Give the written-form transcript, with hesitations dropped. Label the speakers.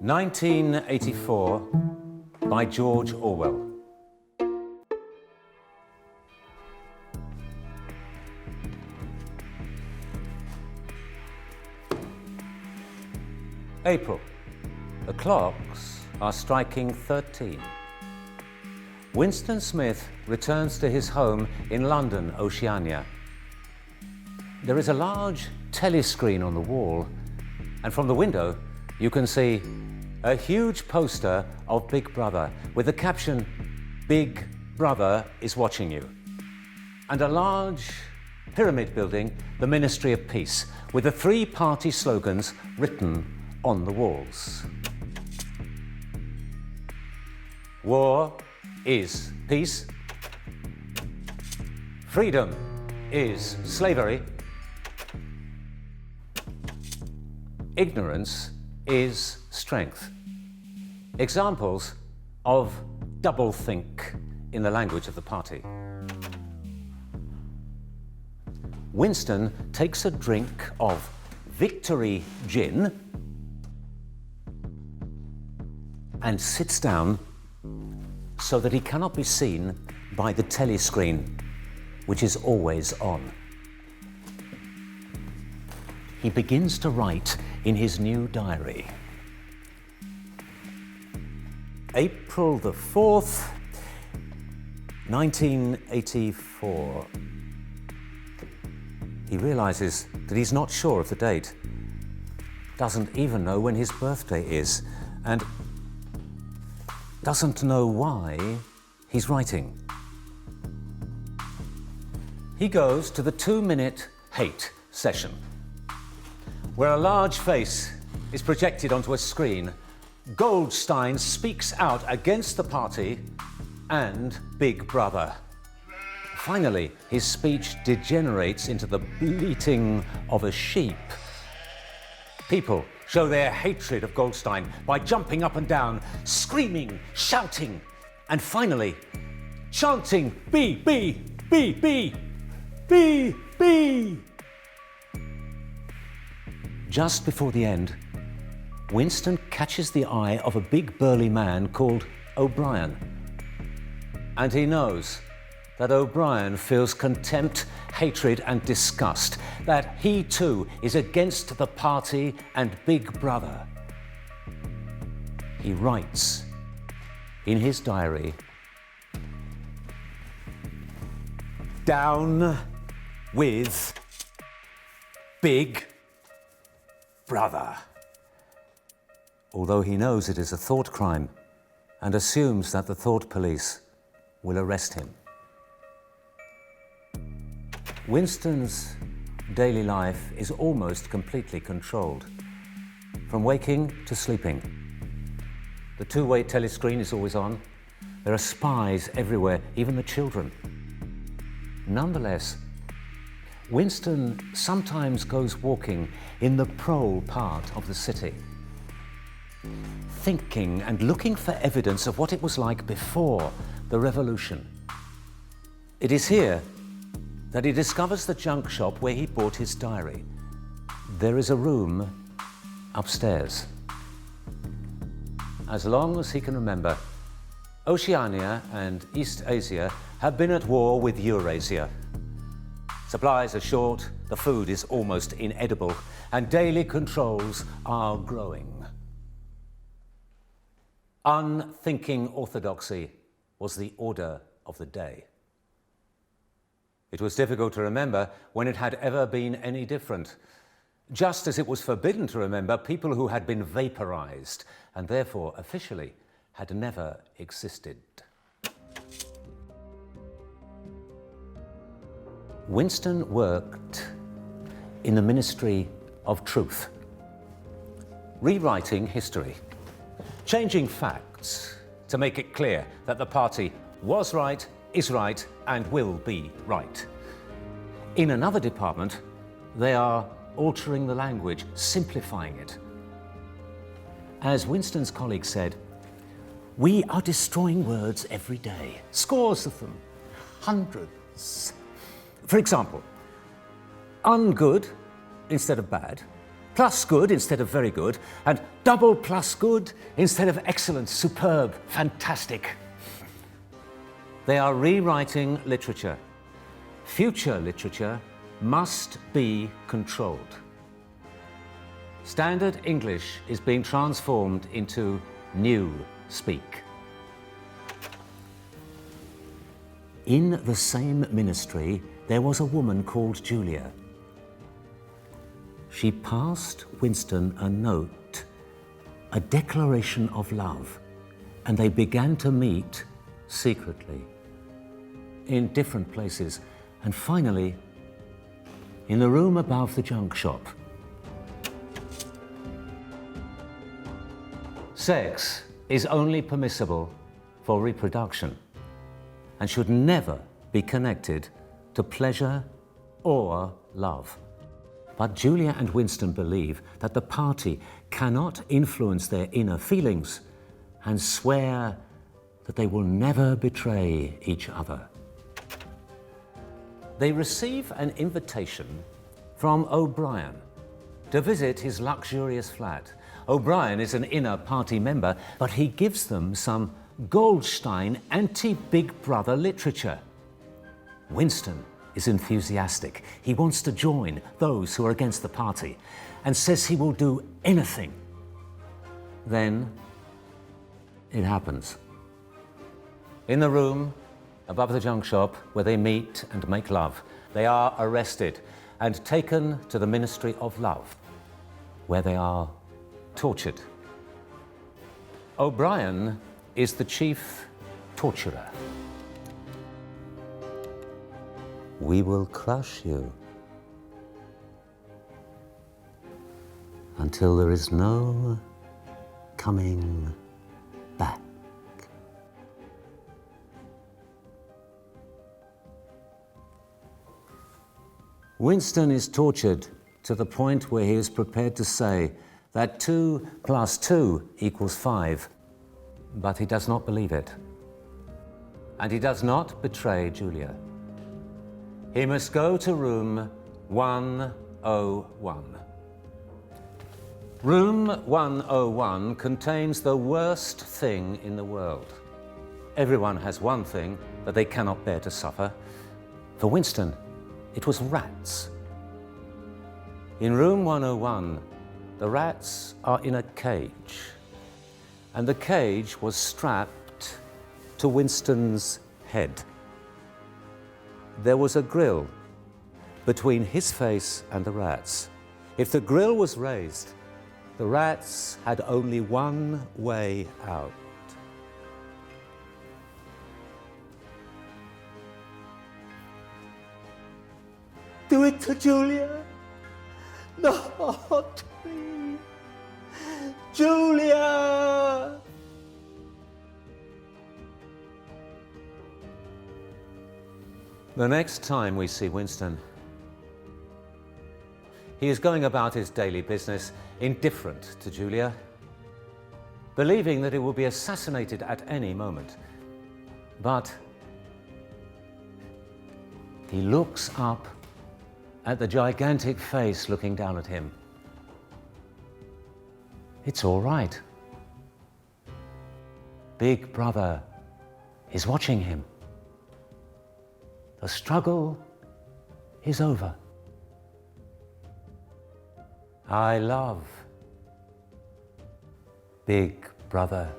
Speaker 1: 1984 by George Orwell. April. The clocks are striking 13. Winston Smith returns to his home in London, Oceania. There is a large telescreen on the wall, and from the window you can see a huge poster of Big Brother with the caption, "Big Brother is watching you," and a large pyramid building, the Ministry of Peace, with the three-party slogans written on the walls. War is peace. Freedom is slavery. Ignorance is strength. Examples of doublethink in the language of the party. Winston takes a drink of Victory Gin and sits down so that he cannot be seen by the telescreen, which is always on. He begins to write in his new diary. April the 4th, 1984. He realizes that he's not sure of the date, doesn't even know when his birthday is, and doesn't know why he's writing. He goes to the 2-minute hate session, where a large face is projected onto a screen. Goldstein speaks out against the party and Big Brother. Finally, his speech degenerates into the bleating of a sheep. People show their hatred of Goldstein by jumping up and down, screaming, shouting, and finally chanting, "B, B, B, B, B, B." Just before the end, Winston catches the eye of a big burly man called O'Brien. And he knows that O'Brien feels contempt, hatred, and disgust, that he too is against the party and Big Brother. He writes in his diary, "Down with Big Brother," although he knows it is a thought crime and assumes that the thought police will arrest him. Winston's daily life is almost completely controlled, from waking to sleeping. The two-way telescreen is always on. There are spies everywhere, even the children. Nonetheless, Winston sometimes goes walking in the prole part of the city, thinking and looking for evidence of what it was like before the revolution. It is here that he discovers the junk shop where he bought his diary. There is a room upstairs. As long as he can remember, Oceania and East Asia have been at war with Eurasia. Supplies are short, the food is almost inedible, and daily controls are growing. Unthinking orthodoxy was the order of the day. It was difficult to remember when it had ever been any different, just as it was forbidden to remember people who had been vaporized and therefore officially had never existed. Winston worked in the Ministry of Truth, rewriting history, changing facts to make it clear that the party was right, is right, and will be right. In another department, they are altering the language, simplifying it. As Winston's colleague said, "We are destroying words every day, scores of them, hundreds. For example, ungood instead of bad, plus good instead of very good, and double plus good instead of excellent, superb, fantastic. They are rewriting literature. Future literature must be controlled. Standard English is being transformed into new speak. In the same ministry, there was a woman called Julia. She passed Winston a note, a declaration of love, and they began to meet secretly in different places, and finally in the room above the junk shop. Sex is only permissible for reproduction and should never be connected to pleasure or love. But Julia and Winston believe that the party cannot influence their inner feelings and swear that they will never betray each other. They receive an invitation from O'Brien to visit his luxurious flat. O'Brien is an inner party member, but he gives them some Goldstein anti-Big Brother literature. Winston is enthusiastic. He wants to join those who are against the party and says he will do anything. Then it happens. In the room above the junk shop where they meet and make love, they are arrested and taken to the Ministry of Love, where they are tortured. O'Brien is the chief torturer. We will crush you until there is no coming back. Winston is tortured to the point where he is prepared to say that 2 + 2 = 5, but he does not believe it. And he does not betray Julia. He must go to room 101. Room 101 contains the worst thing in the world. Everyone has one thing that they cannot bear to suffer. For Winston, it was rats. In room 101, the rats are in a cage, and the cage was strapped to Winston's head. There was a grill between his face and the rats. If the grill was raised, the rats had only one way out. Do it to Julia. Not me. Julia! The next time we see Winston, he is going about his daily business, indifferent to Julia, believing that he will be assassinated at any moment. But he looks up at the gigantic face looking down at him. It's all right. Big Brother is watching him. The struggle is over. I love Big Brother.